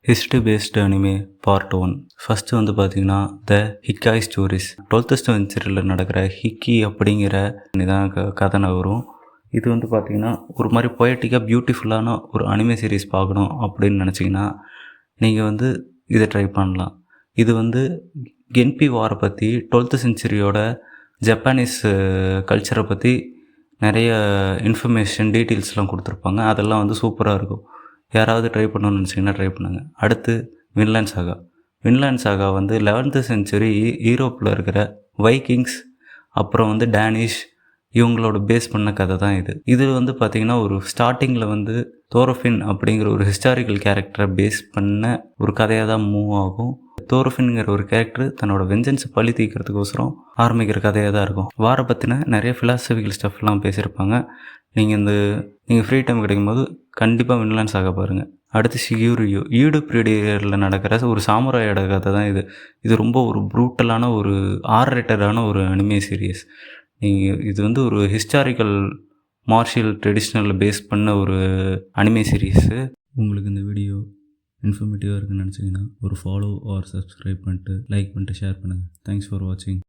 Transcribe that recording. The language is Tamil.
History based anime part 1. First வந்து பார்த்தீங்கன்னா த ஹிக்காய் ஸ்டோரிஸ். 12th செஞ்சுரியில் நடக்கிற ஹிக்கி அப்படிங்கிற இதான் கதை வரும். இது வந்து பார்த்திங்கன்னா ஒரு மாதிரி பொயட்டிக்காக பியூட்டிஃபுல்லான ஒரு அனிமே சீரீஸ் பார்க்கணும் அப்படின்னு நினச்சிங்கன்னா நீங்கள் வந்து இதை ட்ரை பண்ணலாம். இது வந்து கென்பி வாரை பற்றி 12th செஞ்சுரியோட ஜப்பானீஸ் கல்ச்சரை பற்றி நிறைய இன்ஃபர்மேஷன் டீட்டெயில்ஸ்லாம் கொடுத்துருப்பாங்க. அதெல்லாம் வந்து சூப்பராக இருக்கும். யாராவது ட்ரை பண்ணணும்னு நினச்சிங்கன்னா ட்ரை பண்ணுங்க. அடுத்து வின்லாண்ட் சாகா. வின்லாண்ட் சாகா வந்து 11th செஞ்சுரி யூரோப்பில் இருக்கிற வைக்கிங்ஸ் அப்புறம் வந்து டேனிஷ் இவங்களோட பேஸ் பண்ண கதை தான் இது. இது வந்து பார்த்திங்கன்னா ஒரு ஸ்டார்டிங்கில் வந்து தோரஃபின் அப்படிங்கிற ஒரு ஹிஸ்டாரிக்கல் கேரக்டரை பேஸ் பண்ண ஒரு கதையாக தான் மூவ் ஆகும். தோரஃபின்ங்கிற ஒரு கேரக்டர் தன்னோட வெஞ்சன்ஸை பழி தீர்க்கிறதுக்கோசரம் ஆரம்பிக்கிற கதையாக தான் இருக்கும். வார பற்றின நிறைய ஃபிலாசபிக்கல் ஸ்டஃப்லாம் பேசியிருப்பாங்க. நீங்கள் ஃப்ரீ டைம் கிடைக்கும்போது கண்டிப்பாக வின்லாண்ட் சாகா பாருங்கள். அடுத்து ஷிகியூரியோ. ஈடு பீரியடில் நடக்கிற ஒரு சாமுராயோட கதை தான் இது. இது ரொம்ப ஒரு ப்ரூட்டலான ஒரு ஆர்ரேட்டடான ஒரு அனிமே சீரியஸ். இது வந்து ஒரு ஹிஸ்டாரிக்கல் மார்ஷியல் ட்ரெடிஷ்னலில் பேஸ் பண்ண ஒரு அனிமே சீரீஸு. உங்களுக்கு இந்த வீடியோ இன்ஃபர்மேட்டிவாக இருக்குன்னு நினச்சிங்கன்னா ஒரு ஃபாலோ ஆர் சப்ஸ்கிரைப் பண்ணிட்டு லைக் பண்ணிட்டு ஷேர் பண்ணுங்கள். தேங்க்ஸ் ஃபார் வாட்சிங்.